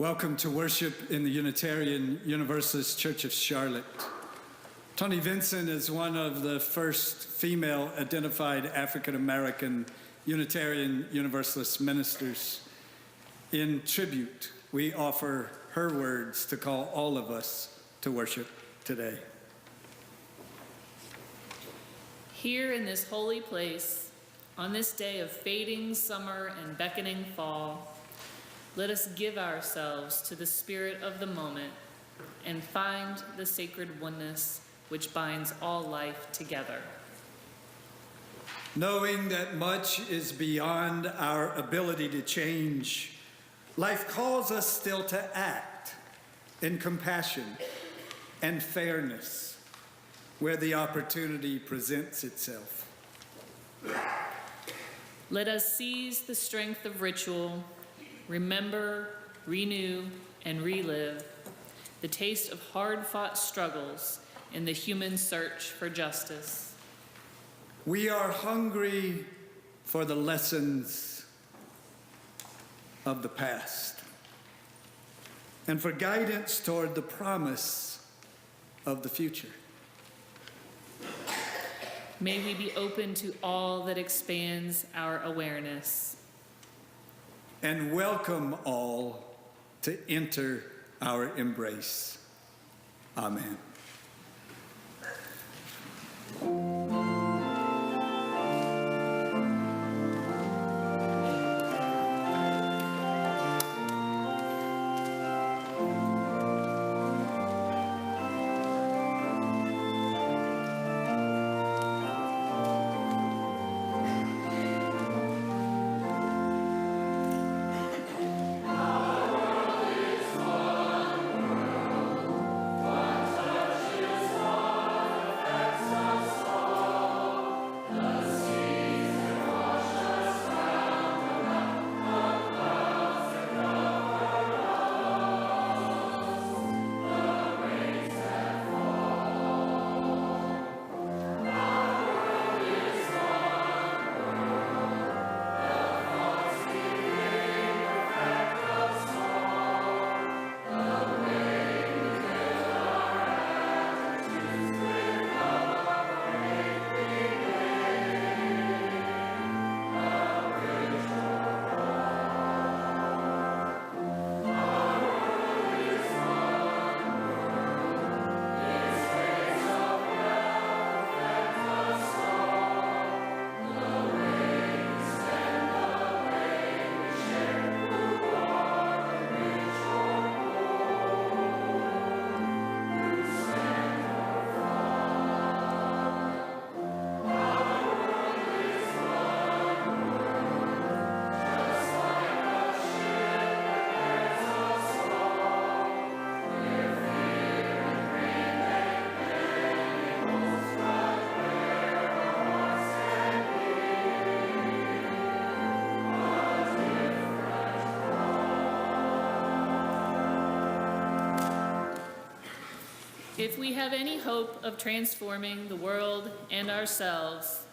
Welcome to worship in the Unitarian Universalist Church of Charlotte. Tony Vincent is one of the first female-identified African-American Unitarian Universalist ministers. In tribute, we offer her words to call all of us to worship today. Here in this holy place, on this day of fading summer and beckoning fall, let us give ourselves to the spirit of the moment and find the sacred oneness which binds all life together. Knowing that much is beyond our ability to change, life calls us still to act in compassion and fairness where the opportunity presents itself. Let us seize the strength of ritual, remember, renew, and relive the taste of hard-fought struggles in the human search for justice. We are hungry for the lessons of the past and for guidance toward the promise of the future. May we be open to all that expands our awareness. And welcome all to enter our embrace. Amen. If we have any hope of transforming the world and ourselves,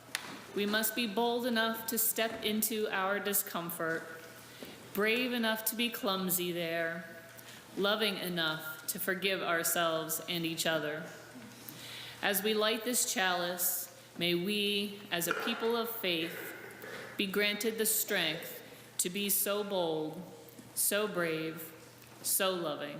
we must be bold enough to step into our discomfort, brave enough to be clumsy there, loving enough to forgive ourselves and each other. As we light this chalice, may we, as a people of faith, be granted the strength to be so bold, so brave, so loving.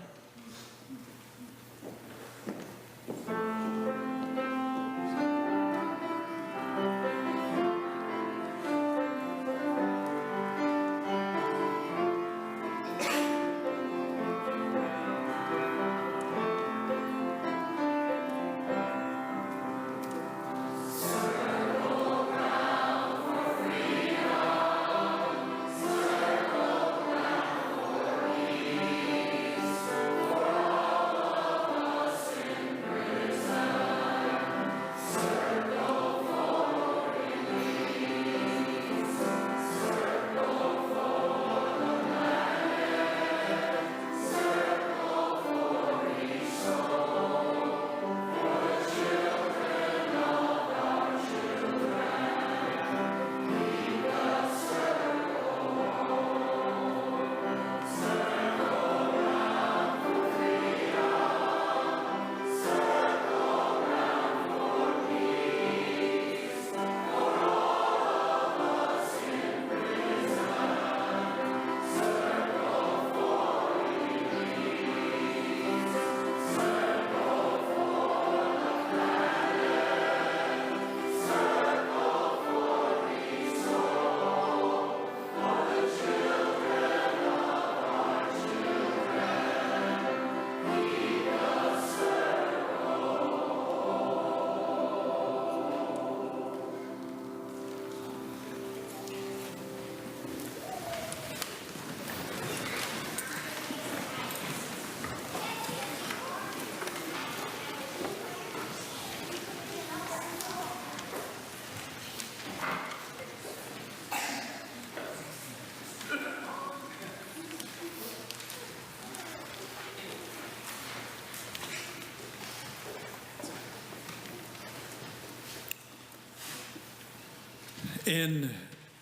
In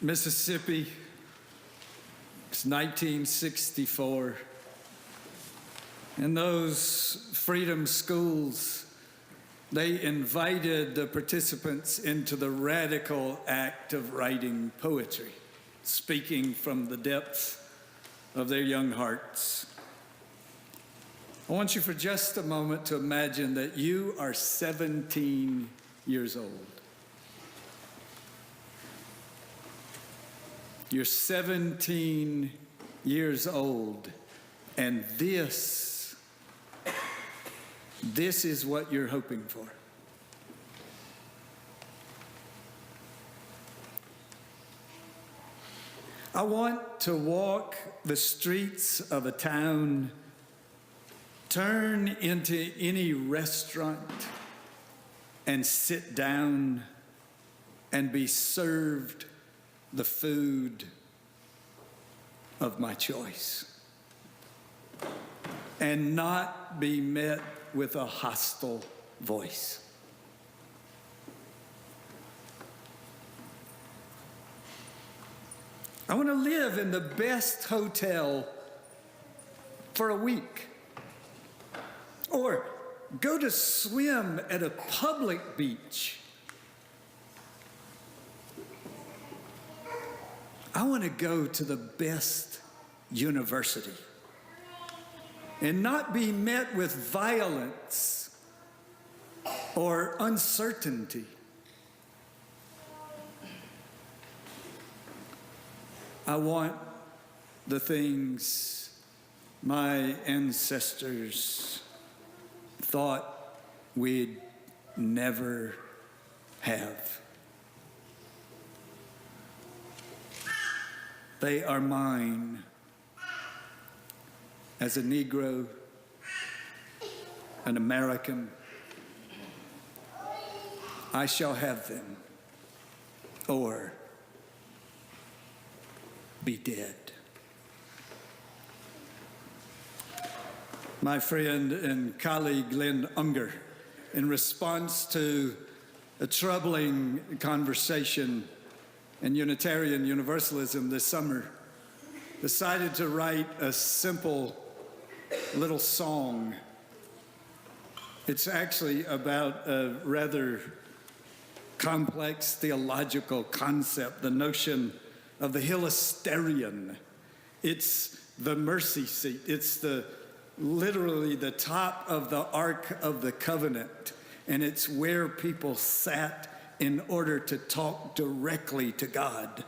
Mississippi, it's 1964. In those freedom schools, they invited the participants into the radical act of writing poetry, speaking from the depths of their young hearts. I want you for just a moment to imagine that you are 17 years old. You're 17 years old, and this is what you're hoping for. I want to walk the streets of a town, turn into any restaurant, and sit down and be served the food of my choice, and not be met with a hostile voice. I want to live in the best hotel for a week, or go to swim at a public beach. I want to go to the best university and not be met with violence or uncertainty. I want the things my ancestors thought we'd never have. They are mine. As a Negro, an American, I shall have them, or be dead. My friend and colleague Lynn Unger, in response to a troubling conversation in Unitarian Universalism this summer, decided to write a simple little song. It's actually about a rather complex theological concept, the notion of the Hilasterion. It's the mercy seat. It's literally the top of the Ark of the Covenant, and it's where people sat in order to talk directly to God.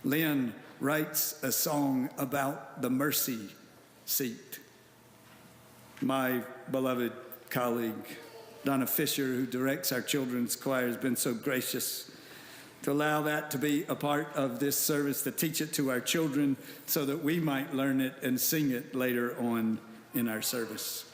Lynn writes a song about the mercy seat. My beloved colleague, Donna Fisher, who directs our children's choir, has been so gracious to allow that to be a part of this service, to teach it to our children so that we might learn it and sing it later on in our service.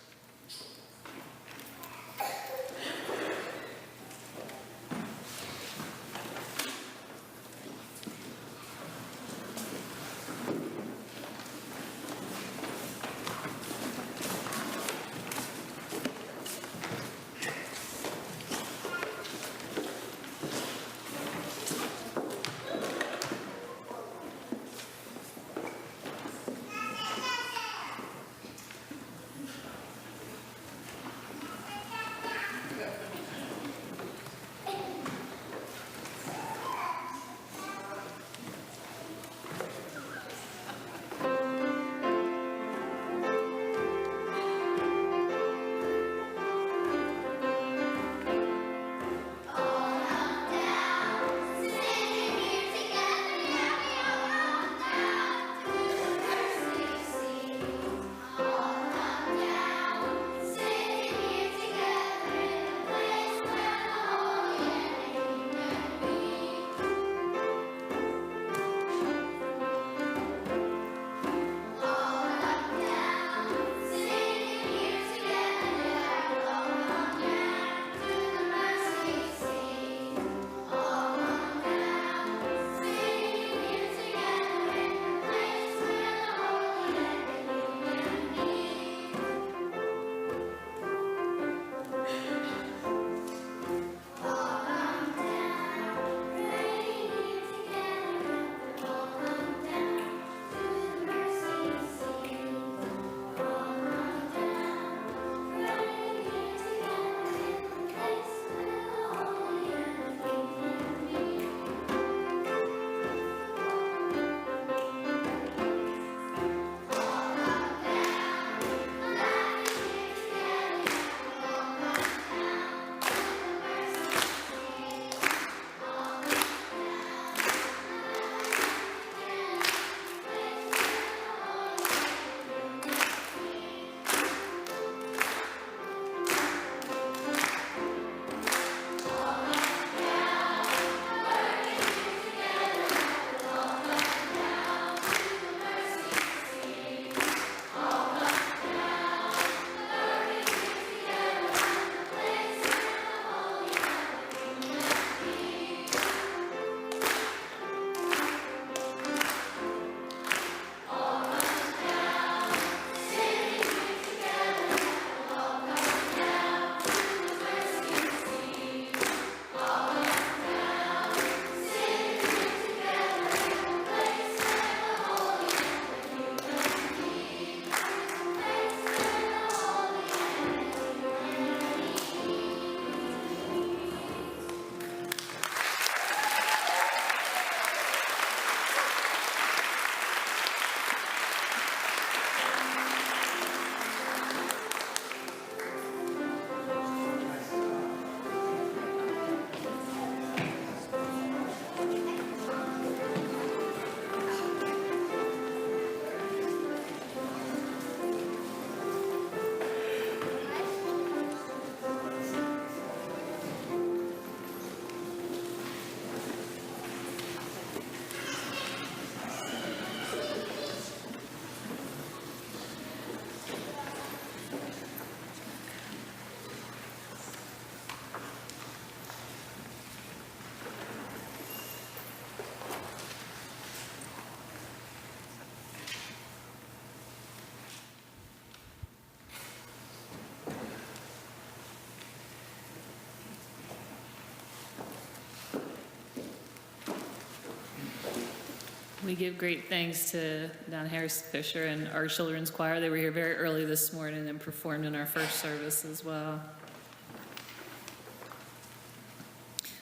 We give great thanks to Don Harris Fisher and our children's choir. They were here very early this morning and performed in our first service as well.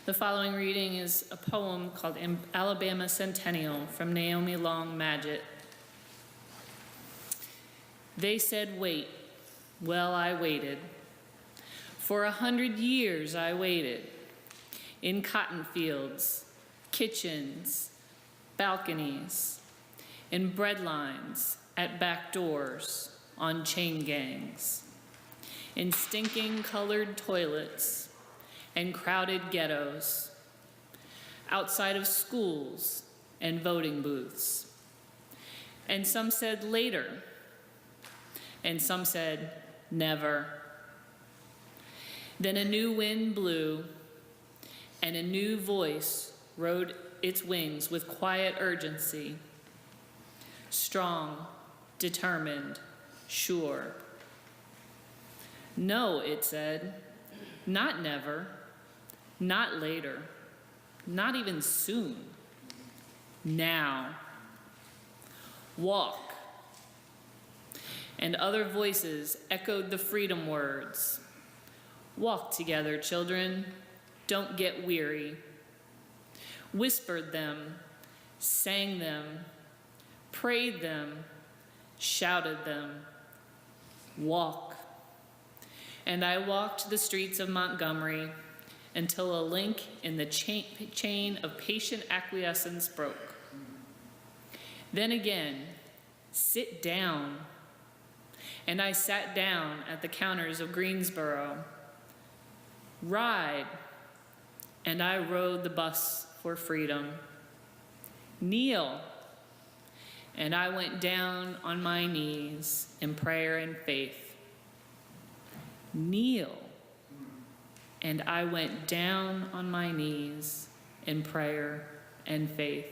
The following reading is a poem called Alabama Centennial from Naomi Long Madgett. They said, wait. Well, I waited. For 100 years I waited. In cotton fields, kitchens, balconies, in bread lines, at back doors, on chain gangs, in stinking colored toilets and crowded ghettos, outside of schools and voting booths. And some said later, and some said never. Then a new wind blew, and a new voice rode its wings with quiet urgency, strong, determined, sure. No, it said, not never, not later, not even soon, now. Walk. And other voices echoed the freedom words. Walk together, children, don't get weary. Whispered them, sang them, prayed them, shouted them. Walk. And I walked the streets of Montgomery until a link in the chain of patient acquiescence broke. Then again, sit down. And I sat down at the counters of Greensboro. Ride. And I rode the bus for freedom. Kneel. And I went down on my knees in prayer and faith. Kneel. And I went down on my knees in prayer and faith.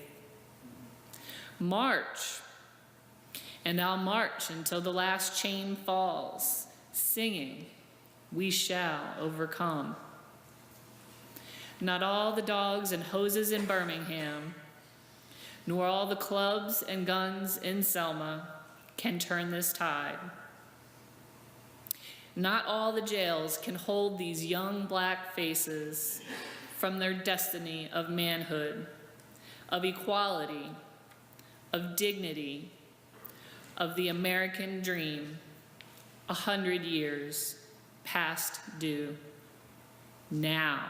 March. And I'll march until the last chain falls, singing, we shall overcome. Not all the dogs and hoses in Birmingham, nor all the clubs and guns in Selma can turn this tide. Not all the jails can hold these young black faces from their destiny of manhood, of equality, of dignity, of the American dream, 100 years past due, now.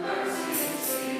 Mercy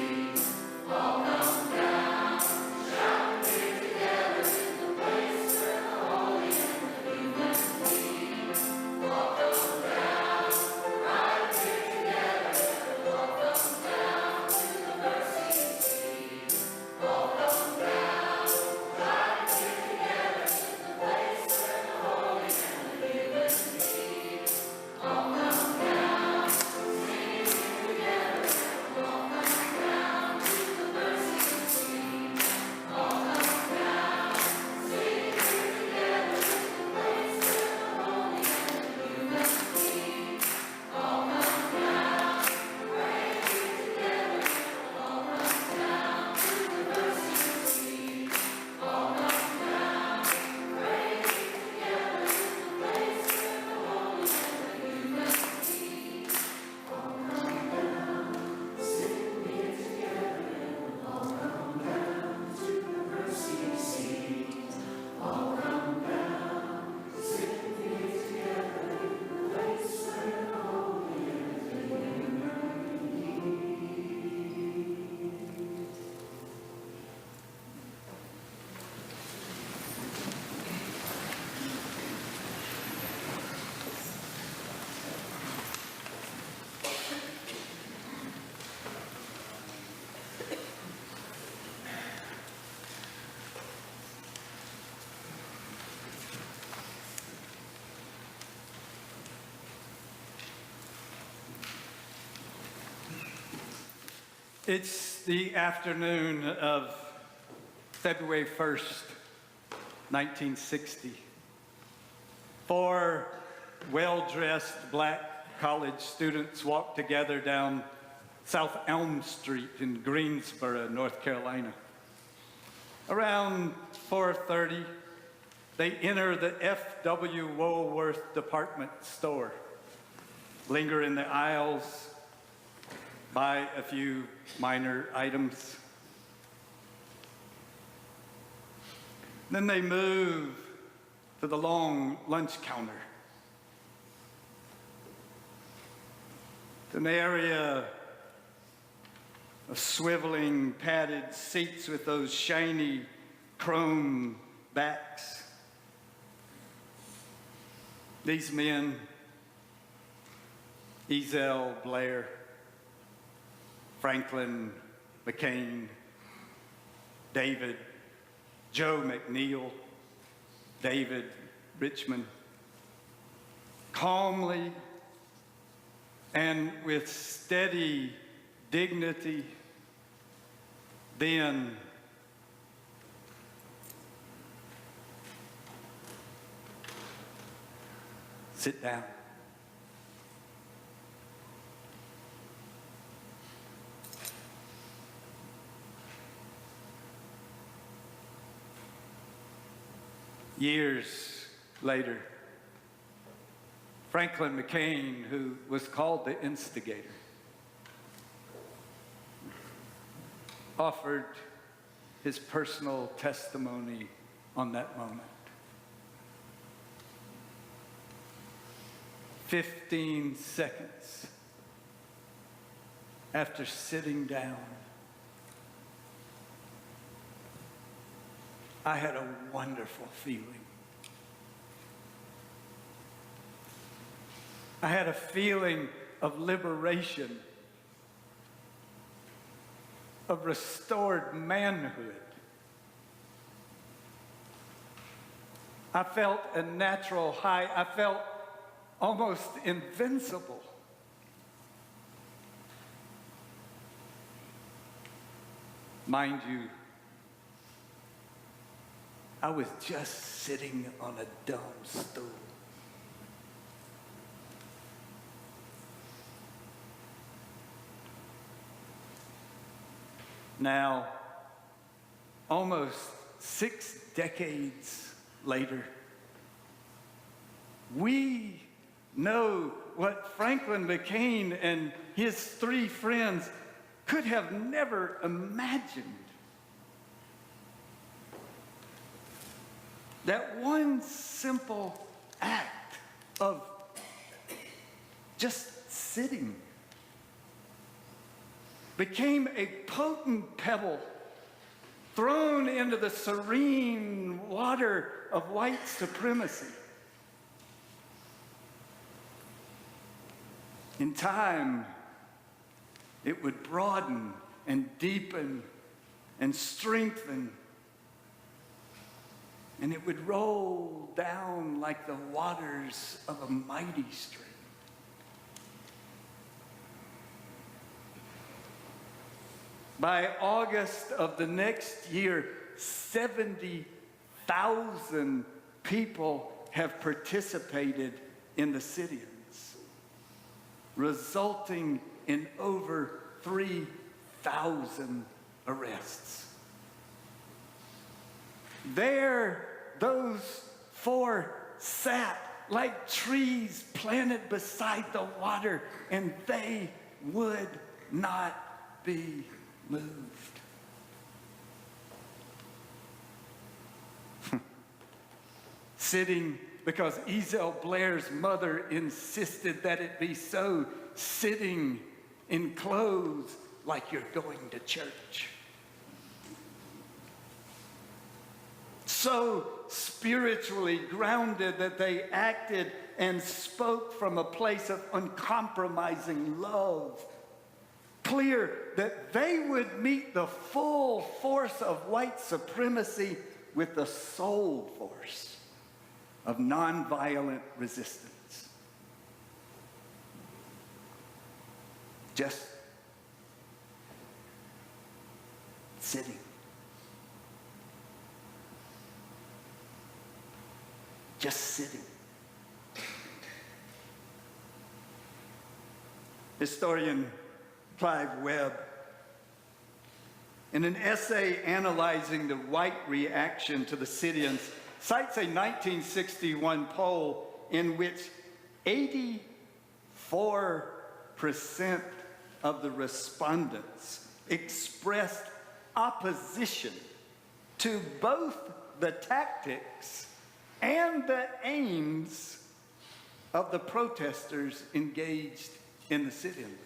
It's the afternoon of February 1st, 1960. Four well-dressed black college students walk together down South Elm Street in Greensboro, North Carolina. Around 4:30, they enter the F.W. Woolworth department store, linger in the aisles, buy a few minor items. Then they move to the long lunch counter. It's an area of swiveling padded seats with those shiny chrome backs. These men, Ezell Blair, Franklin McCain, David, Joe McNeil, David Richmond, calmly and with steady dignity, then sit down. Years later, Franklin McCain, who was called the instigator, offered his personal testimony on that moment. 15 seconds after sitting down, I had a wonderful feeling. I had a feeling of liberation, of restored manhood. I felt a natural high. I felt almost invincible. Mind you, I was just sitting on a dumb stool. Now, almost 6 decades later, we know what Franklin McCain and his 3 friends could have never imagined. That one simple act of just sitting became a potent pebble thrown into the serene water of white supremacy. In time, it would broaden and deepen and strengthen, and it would roll down like the waters of a mighty stream. By August of the next year, 70,000 people have participated in the sit-ins, resulting in over 3,000 arrests. There, those 4 sat like trees planted beside the water, and they would not be moved. Sitting because Ezell Blair's mother insisted that it be so, sitting in clothes like you're going to church. So spiritually grounded that they acted and spoke from a place of uncompromising love, clear that they would meet the full force of white supremacy with the soul force of nonviolent resistance. sitting. Just sitting. Historian Clive Webb, in an essay analyzing the white reaction to the sit-ins, cites a 1961 poll in which 84% of the respondents expressed opposition to both the tactics and the aims of the protesters engaged in the sit-in movement.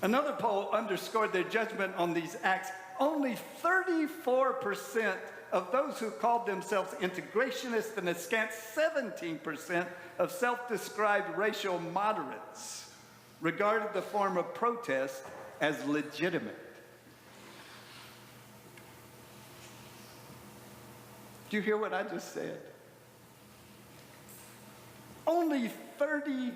Another poll underscored their judgment on these acts. Only 34% of those who called themselves integrationists and a scant 17% of self-described racial moderates regarded the form of protest as legitimate. Do you hear what I just said? Only 34%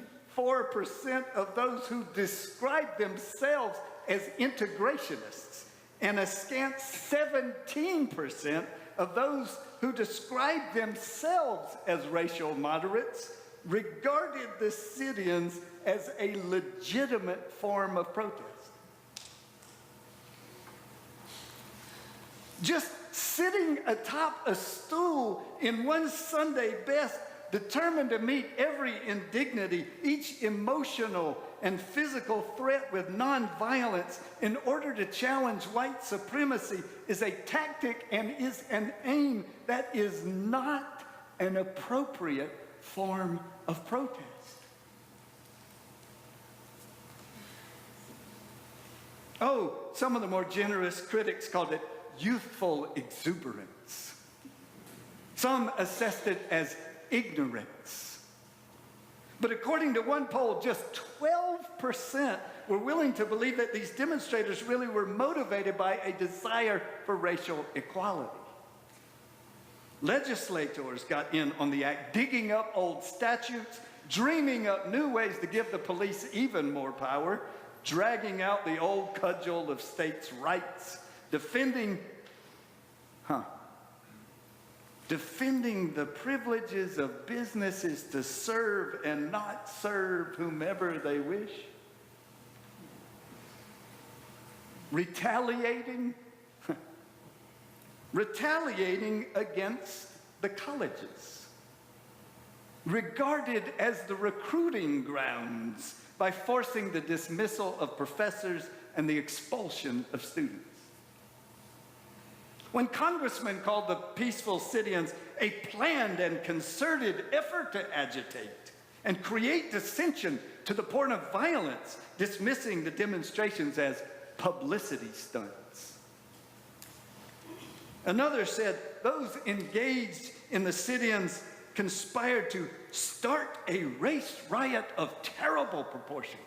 of those who describe themselves as integrationists and a scant 17% of those who describe themselves as racial moderates regarded the sit-ins as a legitimate form of protest. Just sitting atop a stool in one Sunday best, determined to meet every indignity, each emotional and physical threat with nonviolence in order to challenge white supremacy, is a tactic and is an aim that is not an appropriate form of protest. Oh, some of the more generous critics called it youthful exuberance. Some assessed it as ignorance. But according to one poll, just 12% were willing to believe that these demonstrators really were motivated by a desire for racial equality. Legislators got in on the act, digging up old statutes, dreaming up new ways to give the police even more power, dragging out the old cudgel of states' rights, defending the privileges of businesses to serve and not serve whomever they wish. Retaliating against the colleges, regarded as the recruiting grounds by forcing the dismissal of professors and the expulsion of students. When congressmen called the peaceful sit-ins a planned and concerted effort to agitate and create dissension to the point of violence, dismissing the demonstrations as publicity stunts. Another said those engaged in the sit-ins conspired to start a race riot of terrible proportion.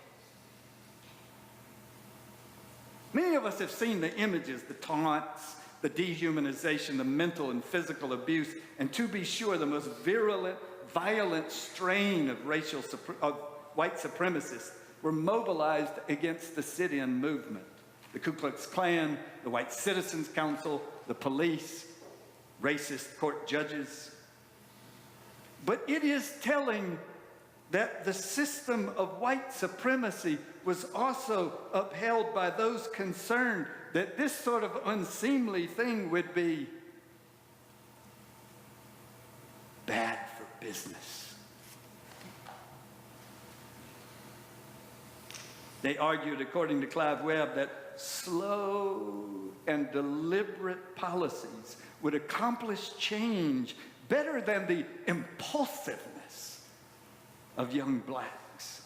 Many of us have seen the images, the taunts, the dehumanization, the mental and physical abuse, and to be sure, the most virulent, violent strain of white supremacists were mobilized against the sit-in movement. The Ku Klux Klan, the White Citizens Council, the police, racist court judges. But it is telling that the system of white supremacy was also upheld by those concerned that this sort of unseemly thing would be bad for business. They argued, according to Clive Webb, that slow and deliberate policies would accomplish change better than the impulsiveness of young blacks.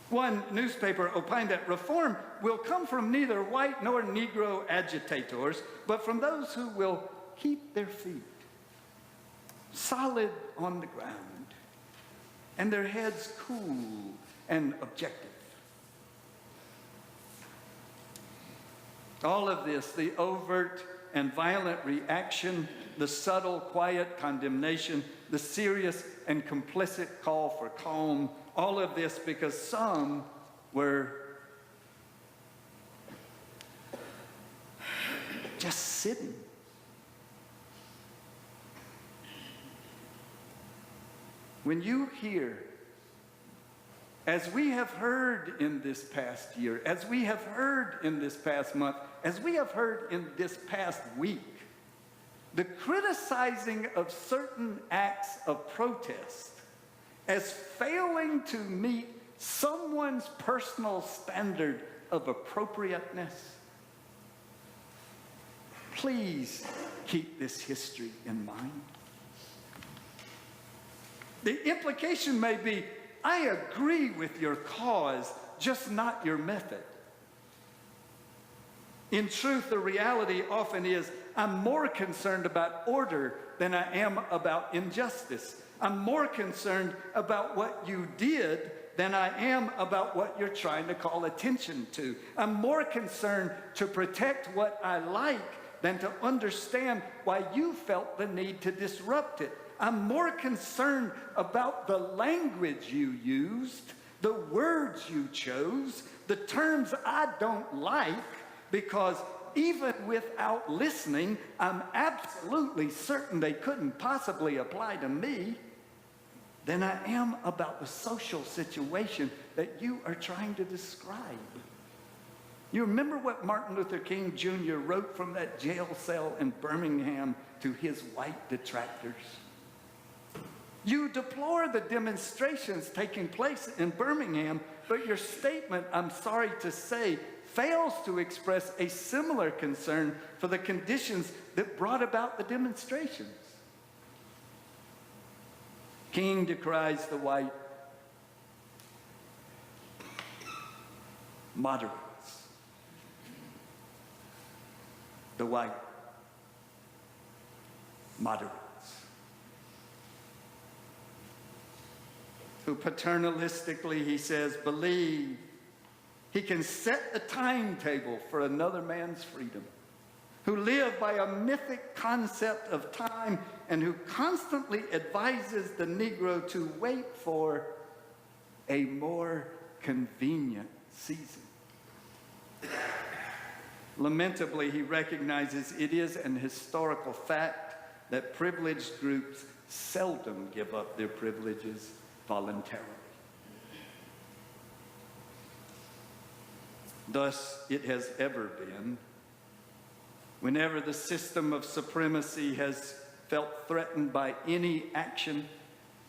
One newspaper opined that reform will come from neither white nor Negro agitators, but from those who will keep their feet solid on the ground and their heads cool and objective. All of this, the overt and violent reaction, the subtle, quiet condemnation, the serious and complicit call for calm, all of this because some were just sitting. When you hear, as we have heard in this past year, as we have heard in this past month, as we have heard in this past week, the criticizing of certain acts of protest as failing to meet someone's personal standard of appropriateness, please keep this history in mind. The implication may be, I agree with your cause, just not your method. In truth, the reality often is, I'm more concerned about order than I am about injustice. I'm more concerned about what you did than I am about what you're trying to call attention to. I'm more concerned to protect what I like than to understand why you felt the need to disrupt it. I'm more concerned about the language you used, the words you chose, the terms I don't like, because even without listening, I'm absolutely certain they couldn't possibly apply to me, than I am about the social situation that you are trying to describe. You remember what Martin Luther King Jr. wrote from that jail cell in Birmingham to his white detractors? You deplore the demonstrations taking place in Birmingham, but your statement, I'm sorry to say, fails to express a similar concern for the conditions that brought about the demonstrations. King decries the white moderates, the white moderates, who paternalistically, he says, believe he can set the timetable for another man's freedom, who live by a mythic concept of time and who constantly advises the Negro to wait for a more convenient season. Lamentably, he recognizes it is an historical fact that privileged groups seldom give up their privileges voluntarily. Thus, it has ever been. Whenever the system of supremacy has felt threatened by any action,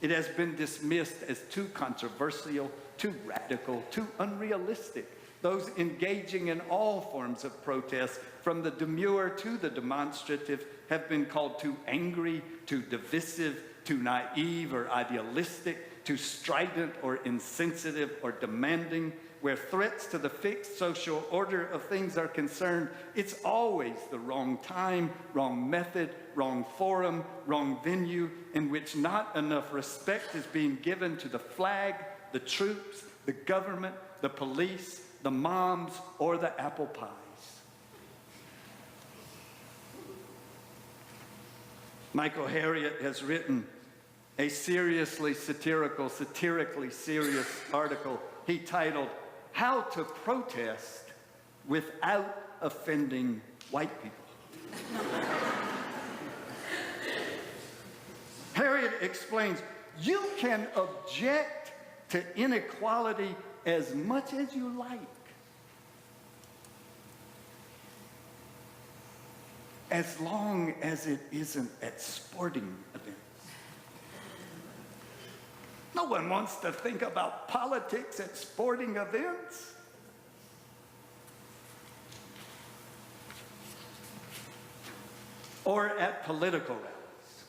it has been dismissed as too controversial, too radical, too unrealistic. Those engaging in all forms of protest, from the demure to the demonstrative, have been called too angry, too divisive, too naive or idealistic, too strident or insensitive or demanding. Where threats to the fixed social order of things are concerned, it's always the wrong time, wrong method, wrong forum, wrong venue, in which not enough respect is being given to the flag, the troops, the government, the police, the moms, or the apple pies. Michael Harriot has written a satirically serious article he titled, How to Protest Without Offending White People. Harriet explains, you can object to inequality as much as you like, as long as it isn't at sporting events. No one wants to think about politics at sporting events. Or at political rallies.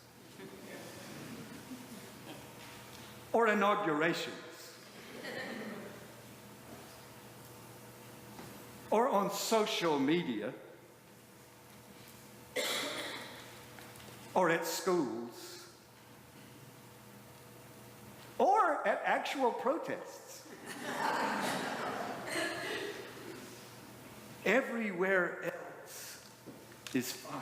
Or inaugurations. Or on social media. Or at schools. Or at actual protests. Everywhere else is fine.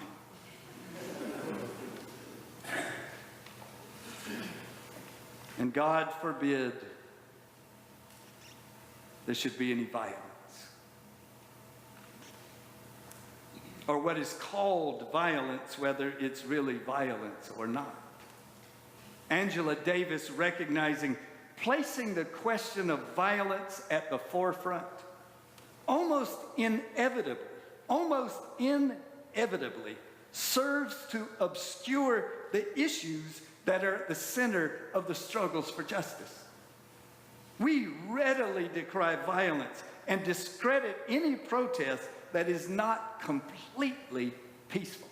And God forbid there should be any violence, or what is called violence, whether it's really violence or not. Angela Davis recognizing, placing the question of violence at the forefront, almost inevitably serves to obscure the issues that are at the center of the struggles for justice. We readily decry violence and discredit any protest that is not completely peaceful.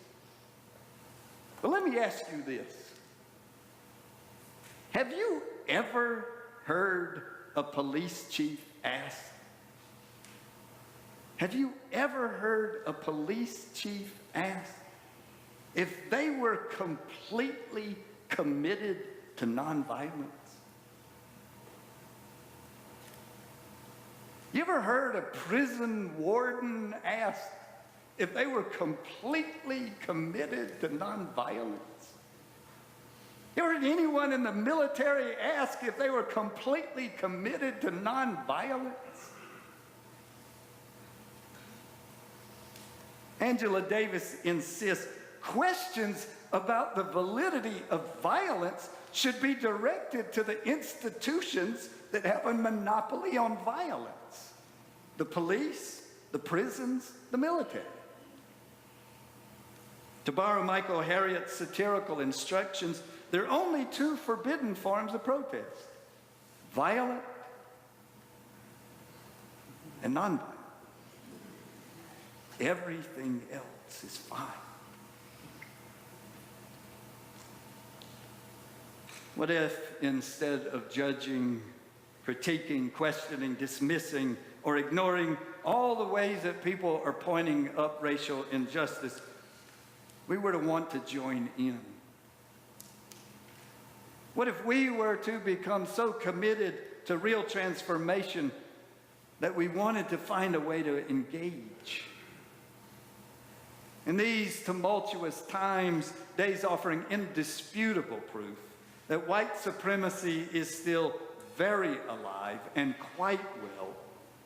But let me ask you this. Have you ever heard a police chief ask? Have you ever heard a police chief ask if they were completely committed to nonviolence? You ever heard a prison warden ask if they were completely committed to nonviolence? You ever heard anyone in the military ask if they were completely committed to nonviolence? Angela Davis insists questions about the validity of violence should be directed to the institutions that have a monopoly on violence: the police, the prisons, the military. To borrow Michael Harriot's satirical instructions, there are only two forbidden forms of protest: violent and nonviolent. Everything else is fine. What if, instead of judging, critiquing, questioning, dismissing, or ignoring all the ways that people are pointing up racial injustice, we were to want to join in? What if we were to become so committed to real transformation that we wanted to find a way to engage? In these tumultuous times, days offering indisputable proof that white supremacy is still very alive and quite well,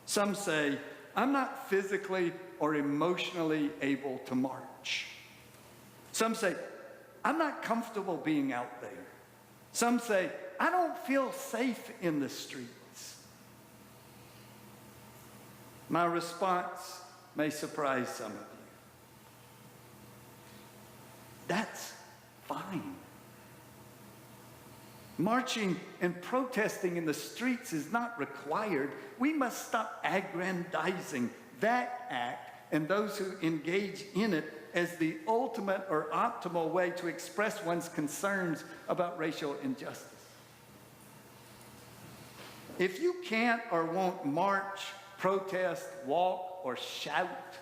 some say, I'm not physically or emotionally able to march. Some say, I'm not comfortable being out there. Some say, I don't feel safe in the streets. My response may surprise some of you. That's fine. Marching and protesting in the streets is not required. We must stop aggrandizing that act and those who engage in it as the ultimate or optimal way to express one's concerns about racial injustice. If you can't or won't march, protest, walk, or shout,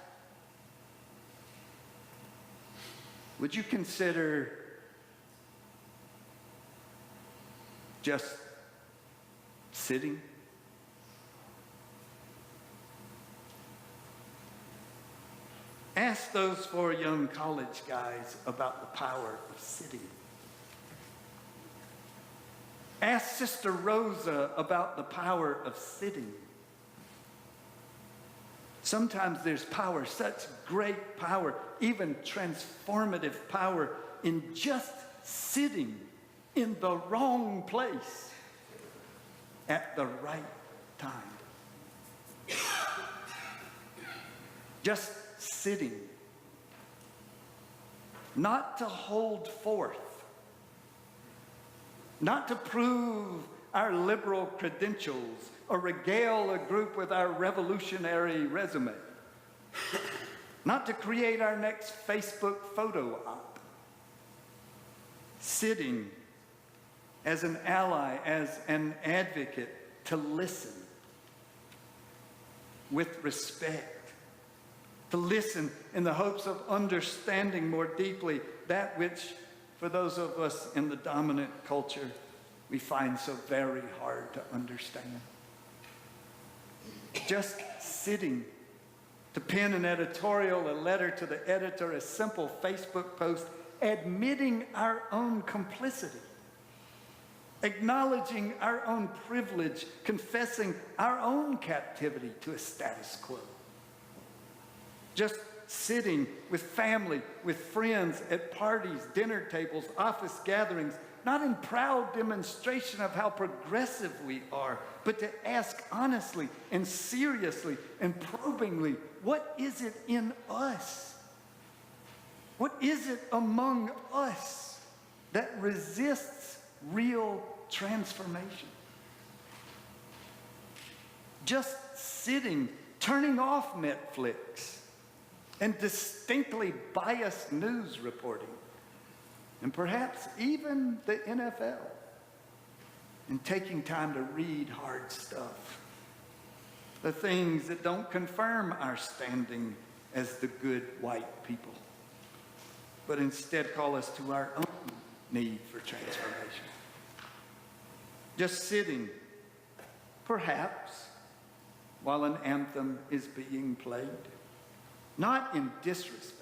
would you consider just sitting? Ask those four young college guys about the power of sitting. Ask Sister Rosa about the power of sitting. Sometimes there's power, such great power, even transformative power, in just sitting in the wrong place at the right time. Just sitting. Not to hold forth. Not to prove our liberal credentials or regale a group with our revolutionary resume. Not to create our next Facebook photo op. Sitting as an ally, as an advocate, to listen with respect. To listen in the hopes of understanding more deeply that which, for those of us in the dominant culture, we find so very hard to understand. Just sitting, to pen an editorial, a letter to the editor, a simple Facebook post, admitting our own complicity. acknowledging our own privilege, confessing our own captivity to a status quo. Just sitting with family, with friends at parties, dinner tables, office gatherings, not in proud demonstration of how progressive we are, but to ask honestly and seriously and probingly, what is it in us? What is it among us that resists real transformation? Just sitting, turning off Netflix and distinctly biased news reporting, and perhaps even the NFL, and taking time to read hard stuff, the things that don't confirm our standing as the good white people, but instead call us to our own need for transformation. Just sitting, perhaps, while an anthem is being played, not in disrespect,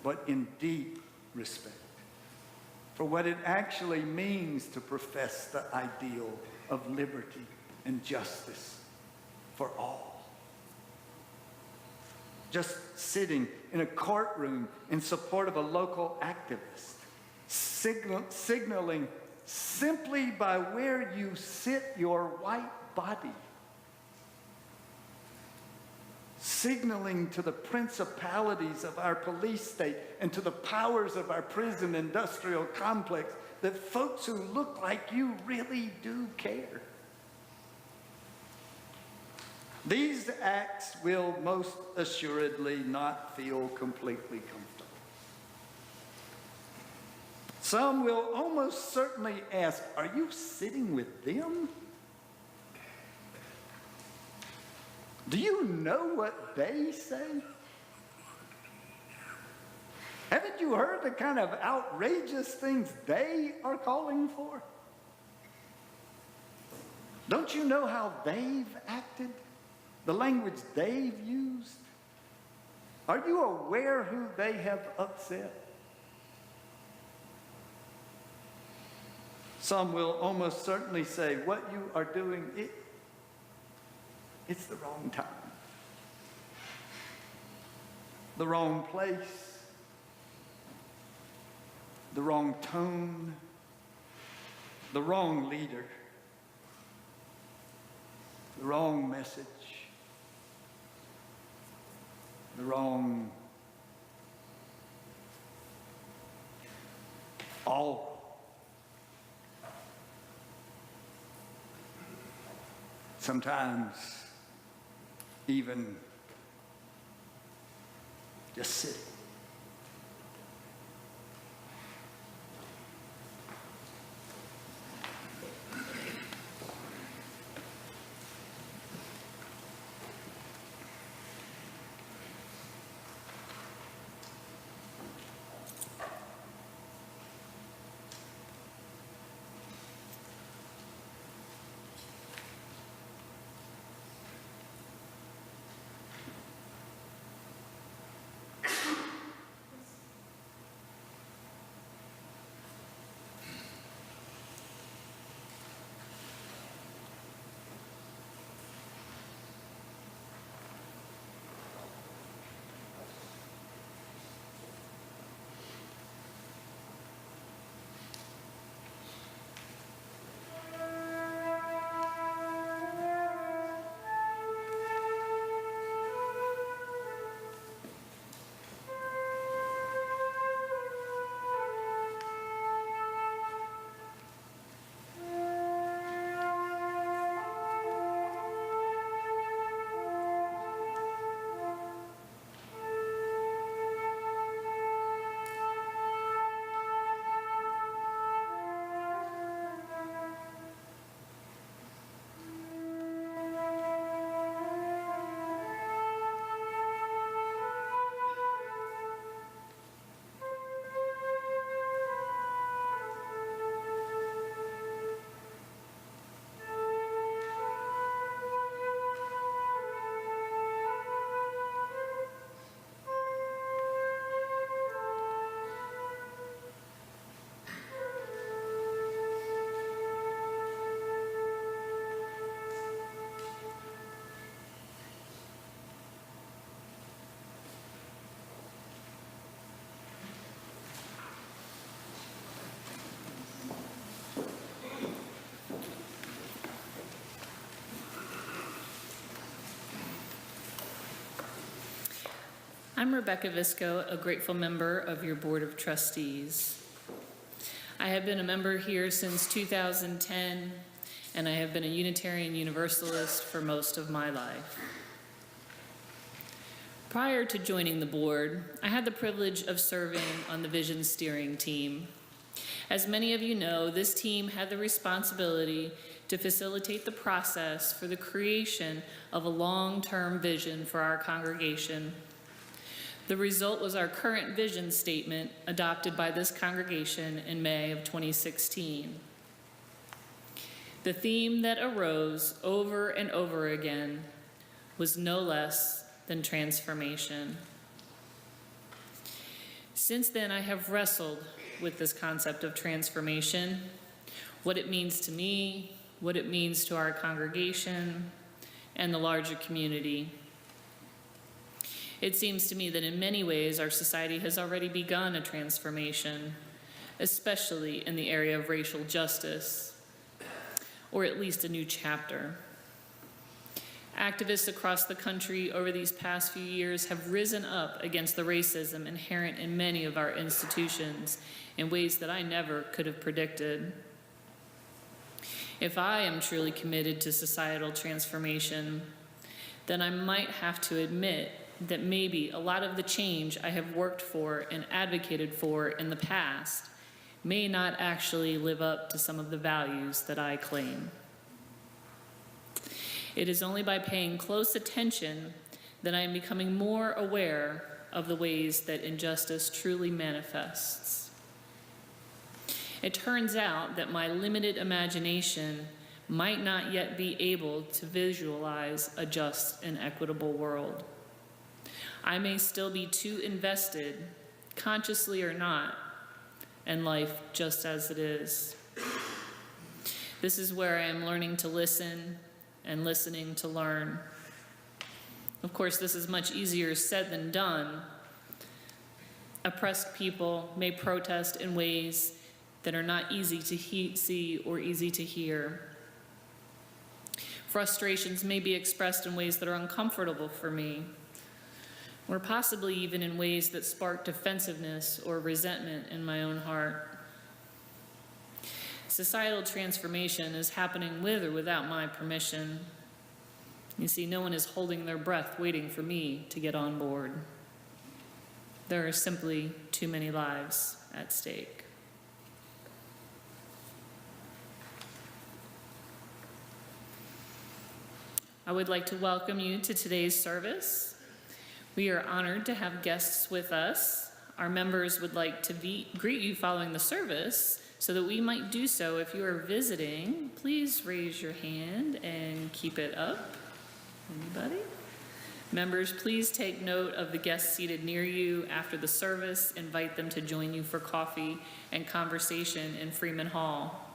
but in deep respect for what it actually means to profess the ideal of liberty and justice for all. Just sitting in a courtroom in support of a local activist, signaling simply by where you sit your white body, signaling to the principalities of our police state and to the powers of our prison industrial complex that folks who look like you really do care. These acts will most assuredly not feel completely comfortable. Some will almost certainly ask, are you sitting with them? Do you know what they say? Haven't you heard the kind of outrageous things they are calling for? Don't you know how they've acted? The language they've used? Are you aware who they have upset? Some will almost certainly say, what you are doing, it's the wrong time, the wrong place, the wrong tone, the wrong leader, the wrong message, the wrong, all. Sometimes even just sitting. I'm Rebecca Visco, a grateful member of your Board of Trustees. I have been a member here since 2010, and I have been a Unitarian Universalist for most of my life. Prior to joining the board, I had the privilege of serving on the Vision Steering Team. As many of you know, this team had the responsibility to facilitate the process for the creation of a long-term vision for our congregation. The result was our current vision statement adopted by this congregation in May of 2016. The theme that arose over and over again was no less than transformation. Since then, I have wrestled with this concept of transformation, what it means to me, what it means to our congregation, and the larger community. It seems to me that in many ways our society has already begun a transformation, especially in the area of racial justice, or at least a new chapter. Activists across the country over these past few years have risen up against the racism inherent in many of our institutions in ways that I never could have predicted. If I am truly committed to societal transformation, then I might have to admit that maybe a lot of the change I have worked for and advocated for in the past may not actually live up to some of the values that I claim. It is only by paying close attention that I am becoming more aware of the ways that injustice truly manifests. It turns out that my limited imagination might not yet be able to visualize a just and equitable world. I may still be too invested, consciously or not, in life just as it is. This is where I am learning to listen and listening to learn. Of course, this is much easier said than done. Oppressed people may protest in ways that are not easy to see or easy to hear. Frustrations may be expressed in ways that are uncomfortable for me, or possibly even in ways that spark defensiveness or resentment in my own heart. Societal transformation is happening with or without my permission. You see, no one is holding their breath waiting for me to get on board. There are simply too many lives at stake. I would like to welcome you to today's service. We are honored to have guests with us. Our members would like to greet you following the service. So that we might do so, if you are visiting, please raise your hand and keep it up. Anybody? Members, please take note of the guests seated near you after the service. Invite them to join you for coffee and conversation in Freeman Hall.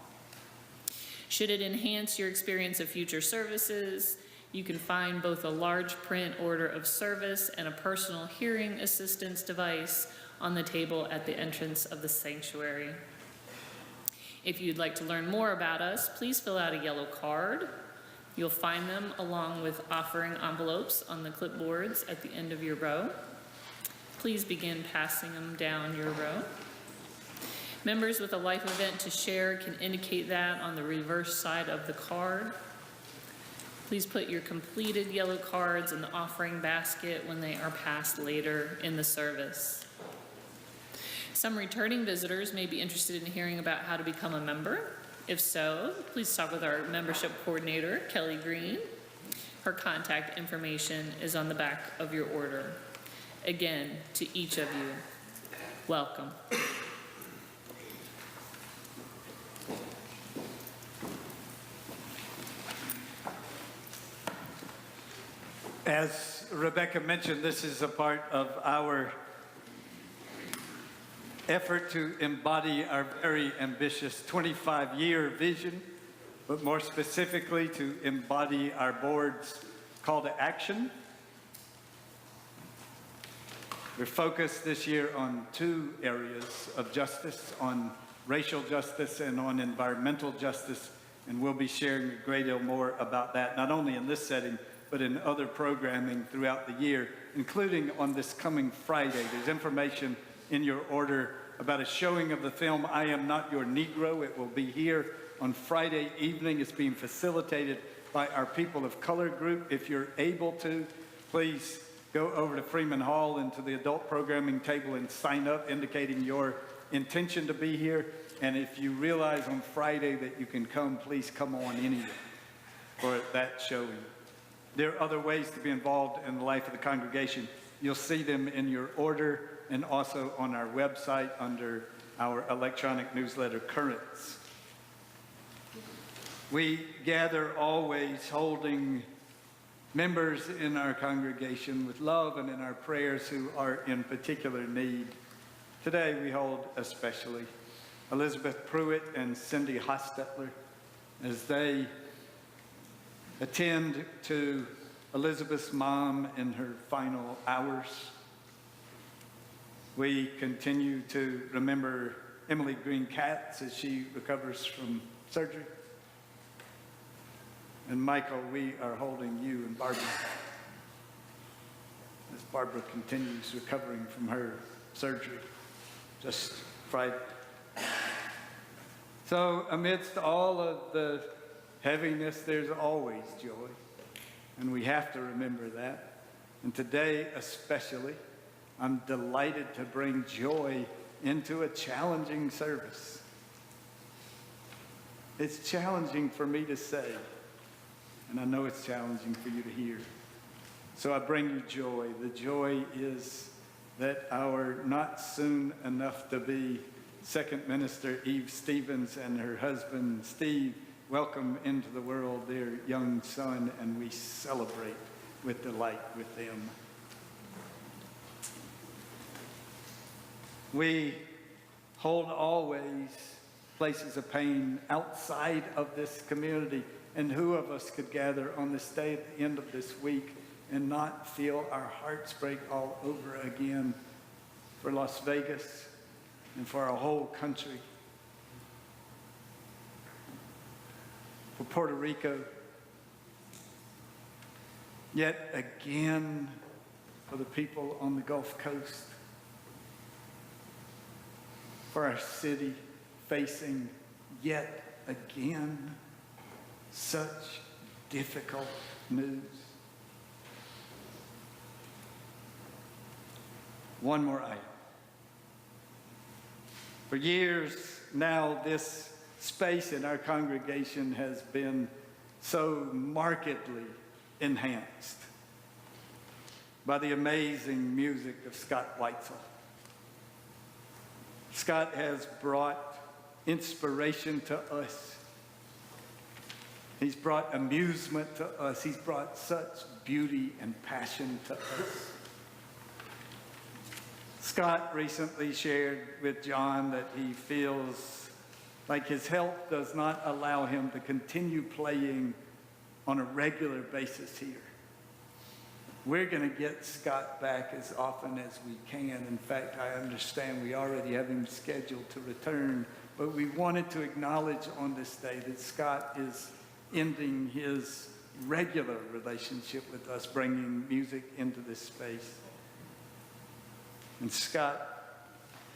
Should it enhance your experience of future services, you can find both a large print order of service and a personal hearing assistance device on the table at the entrance of the sanctuary. If you'd like to learn more about us, please fill out a yellow card. You'll find them along with offering envelopes on the clipboards at the end of your row. Please begin passing them down your row. Members with a life event to share can indicate that on the reverse side of the card. Please put your completed yellow cards in the offering basket when they are passed later in the service. Some returning visitors may be interested in hearing about how to become a member. If so, please talk with our membership coordinator, Kelly Green. Her contact information is on the back of your order. Again, to each of you, welcome. As Rebecca mentioned, this is a part of our effort to embody our very ambitious 25-year vision, but more specifically to embody our board's call to action. We're focused this year on two areas of justice, on racial justice and on environmental justice, and we'll be sharing a great deal more about that, not only in this setting, but in other programming throughout the year, including on this coming Friday. There's information in your order about a showing of the film, I Am Not Your Negro. It will be here on Friday evening. It's being facilitated by our People of Color group. If you're able to, please go over to Freeman Hall and to the adult programming table and sign up, indicating your intention to be here. And if you realize on Friday that you can come, please come on anyway for that showing. There are other ways to be involved in the life of the congregation. You'll see them in your order and also on our website under our electronic newsletter, Currents. We gather always holding members in our congregation with love and in our prayers who are in particular need. Today we hold especially Elizabeth Pruitt and Cindy Hostetler as they attend to Elizabeth's mom in her final hours. We continue to remember Emily Green Katz as she recovers from surgery. And Michael, we are holding you and Barbara as Barbara continues recovering from her surgery just Friday. So amidst all of the heaviness, there's always joy. And we have to remember that. And today especially, I'm delighted to bring joy into a challenging service. It's challenging for me to say, and I know it's challenging for you to hear. So I bring you joy. The joy is that our not soon enough to be Second Minister Eve Stevens and her husband Steve welcome into the world their young son, and we celebrate with delight with them. We hold always places of pain outside of this community. And who of us could gather on this day at the end of this week and not feel our hearts break all over again for Las Vegas and for our whole country, for Puerto Rico, yet again for the people on the Gulf Coast, for our city facing yet again such difficult news. One more item. For years now, this space in our congregation has been so markedly enhanced by the amazing music of Scott Weitzel. Scott has brought inspiration to us. He's brought amusement to us. He's brought such beauty and passion to us. Scott recently shared with John that he feels like his health does not allow him to continue playing on a regular basis here. We're going to get Scott back as often as we can. In fact, I understand we already have him scheduled to return, but we wanted to acknowledge on this day that Scott is ending his regular relationship with us, bringing music into this space. And Scott,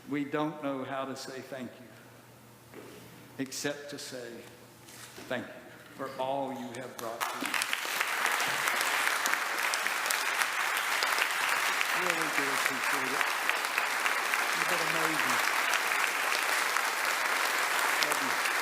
we don't know how to say thank you, except to say thank you for all you have brought to us. Really do appreciate it. You've been amazing. Love you.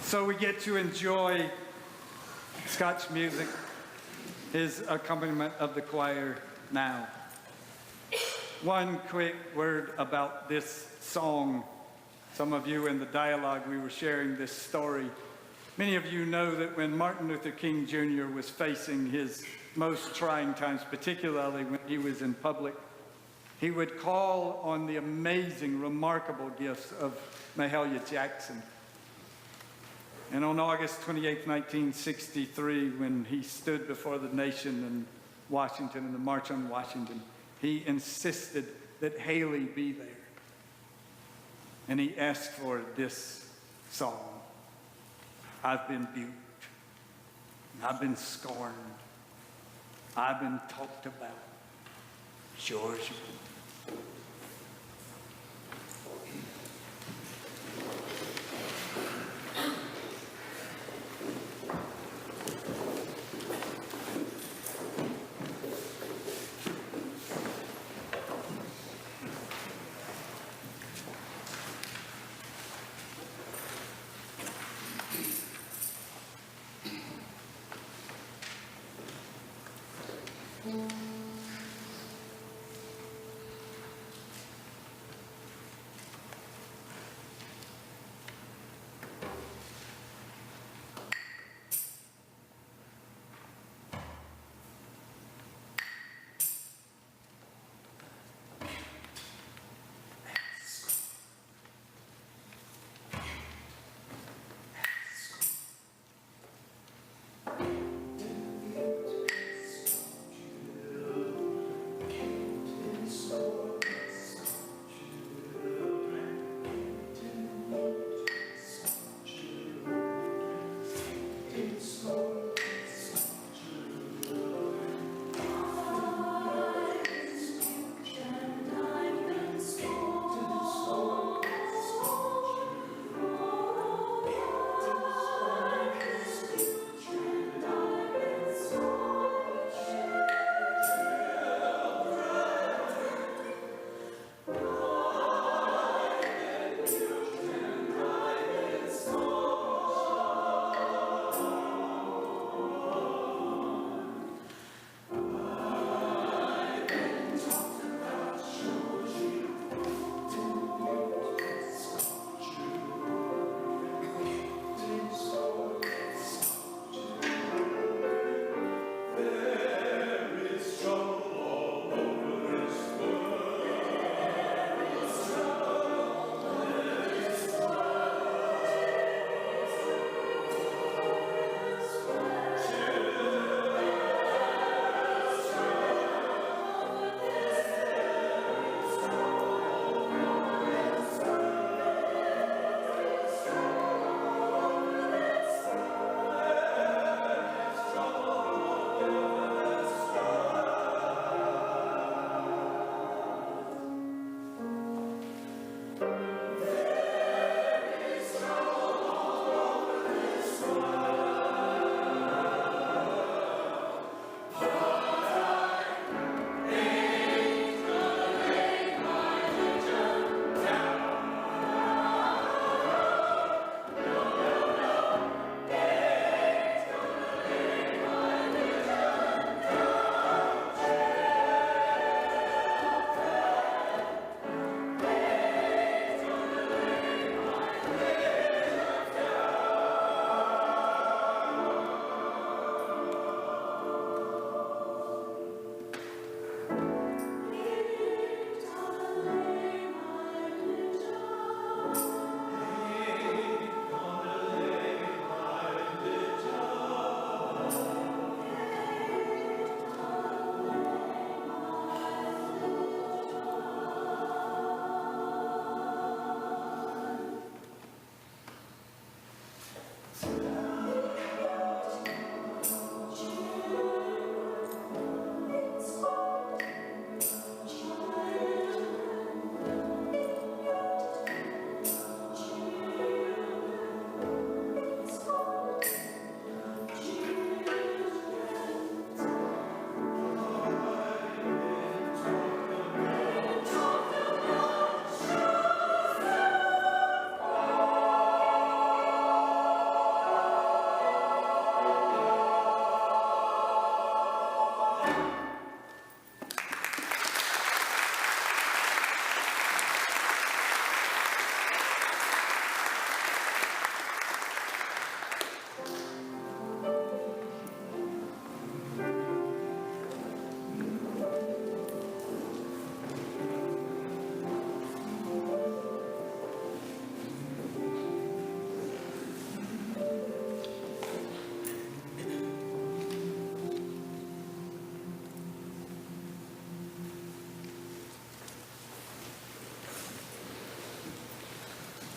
So we get to enjoy Scott's music, his accompaniment of the choir now. One quick word about this song. Some of you in the dialogue, we were sharing this story. Many of you know that when Martin Luther King Jr. was facing his most trying times, particularly when he was in public, he would call on the amazing, remarkable gifts of Mahalia Jackson. And on August 28, 1963, when he stood before the nation in Washington, in the March on Washington, he insisted that Haley be there. And he asked for this song. I've been duped. I've been scorned. I've been talked about. Sure as you will.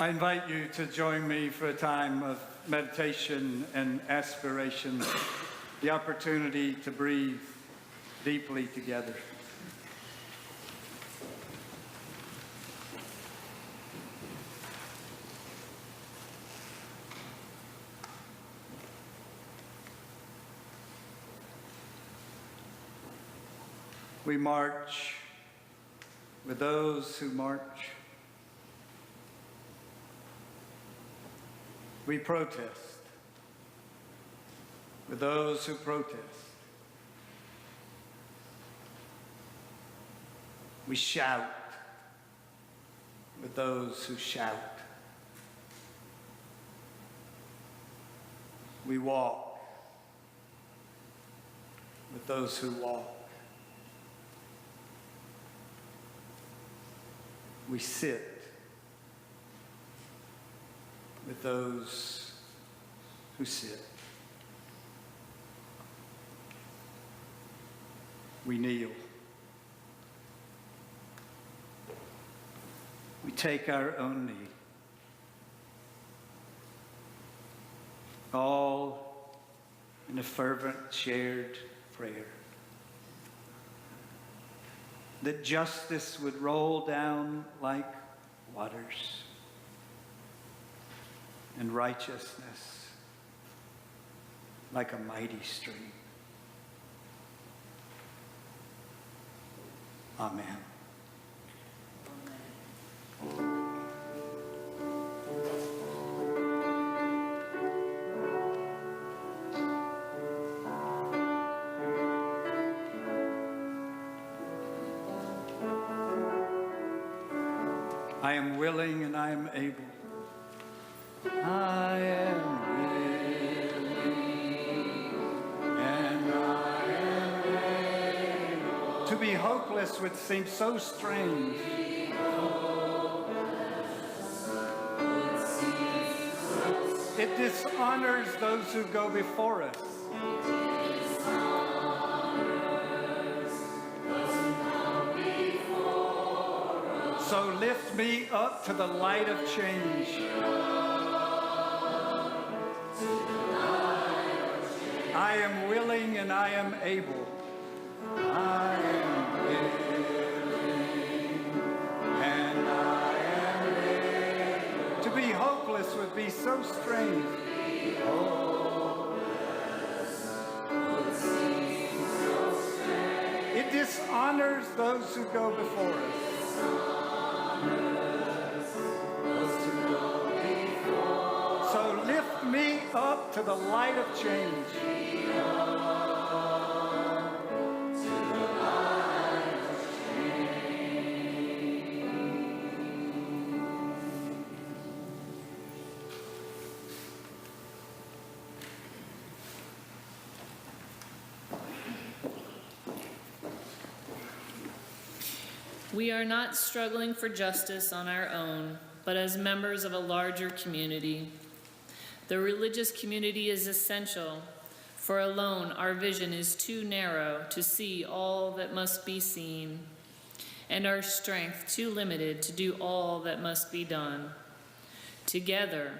I invite you to join me for a time of meditation and aspiration, the opportunity to breathe deeply together. We march with those who march. We protest with those who protest. We shout with those who shout. We walk with those who walk. We sit with those who sit. We kneel. We take our own knee. All in a fervent shared prayer that justice would roll down like waters and righteousness like a mighty stream. Amen. I am willing and I am able. I am willing and I am able. To be hopeless would seem so strange. It dishonors those who go before us. So lift me up to the light of change. I am willing and I am able. I am willing and I am able. To be hopeless would be so strange. It dishonors those who go before us. So lift me up to the light of change. We are not struggling for justice on our own, but as members of a larger community. The religious community is essential, for alone our vision is too narrow to see all that must be seen, and our strength too limited to do all that must be done. Together,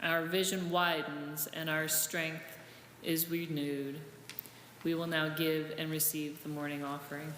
our vision widens and our strength is renewed. We will now give and receive the morning offering.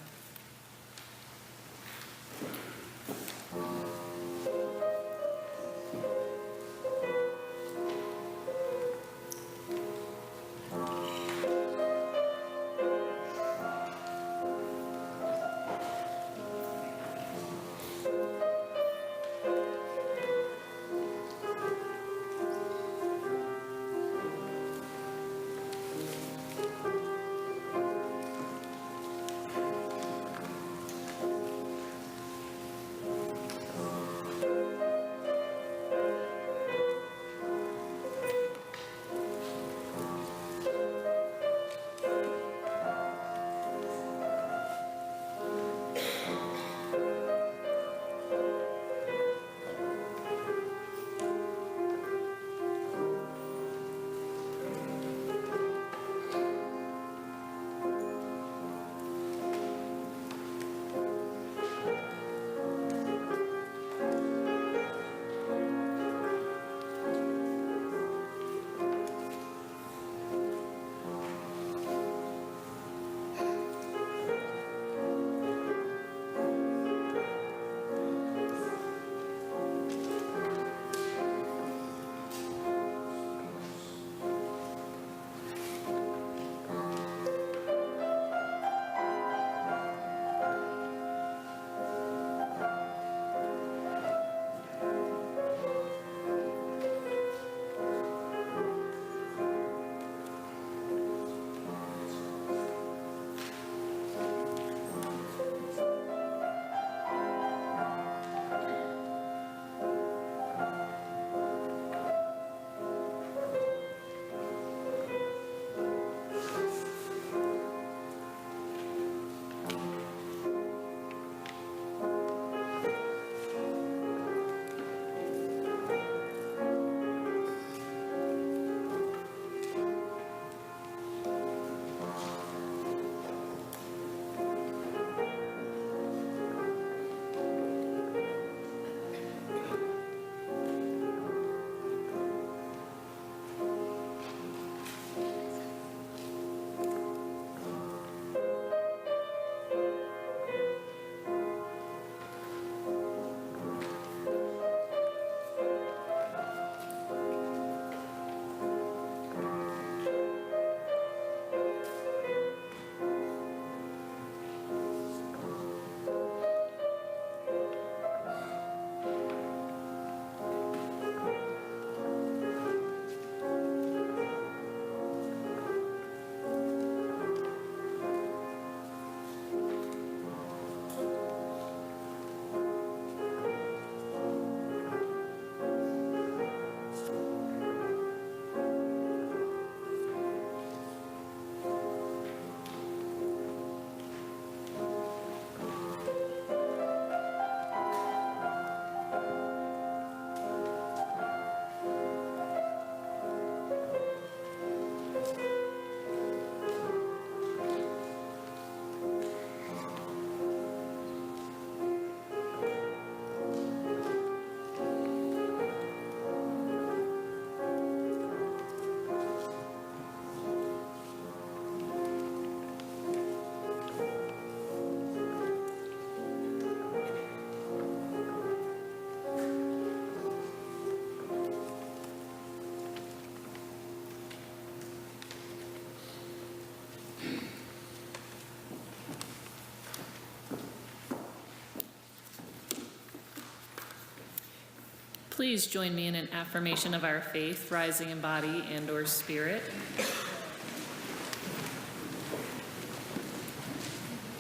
please join me in an affirmation of our faith, rising in body and/or spirit.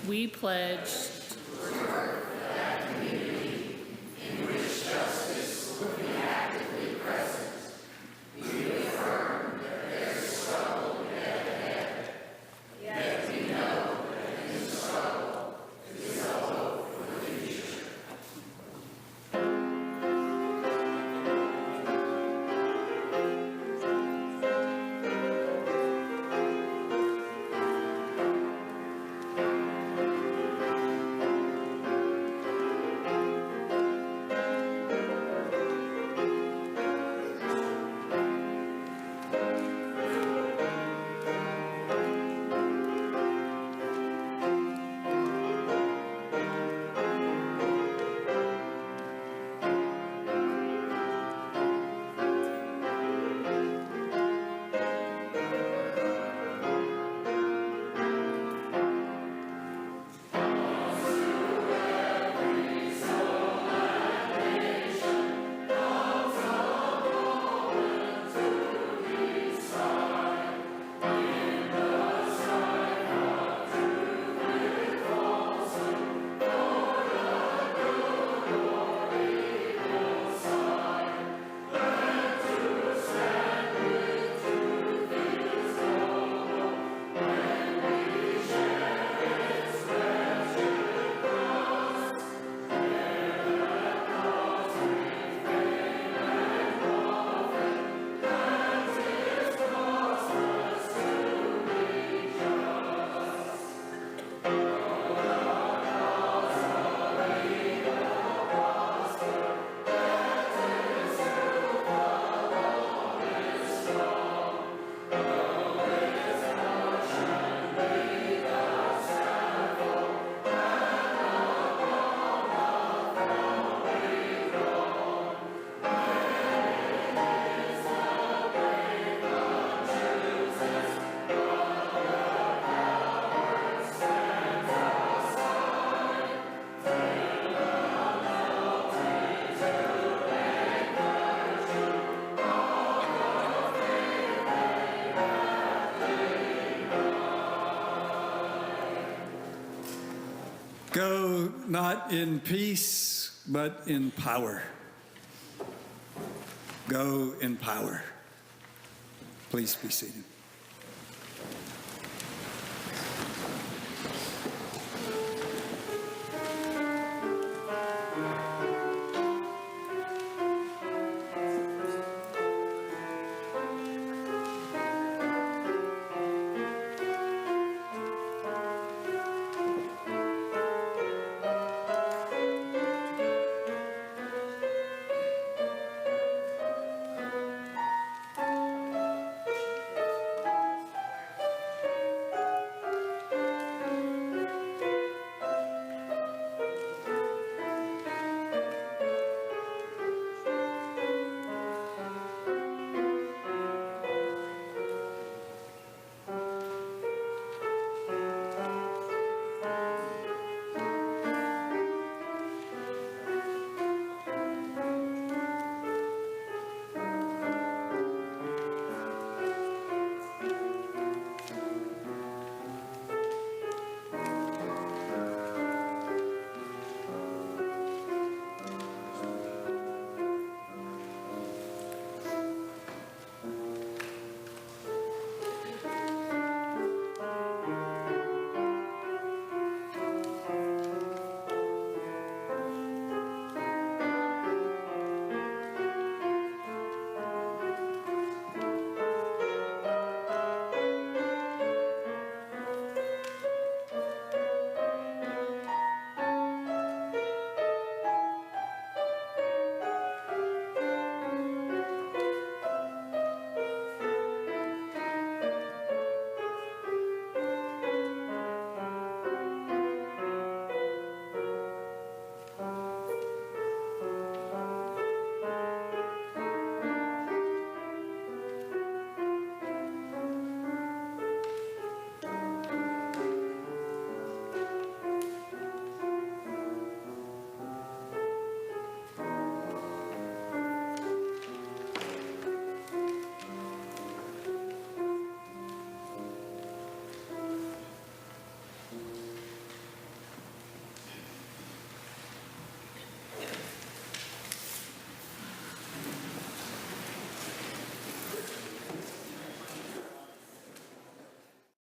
We pledge Go not in peace, but in power. Go in power. Please be seated.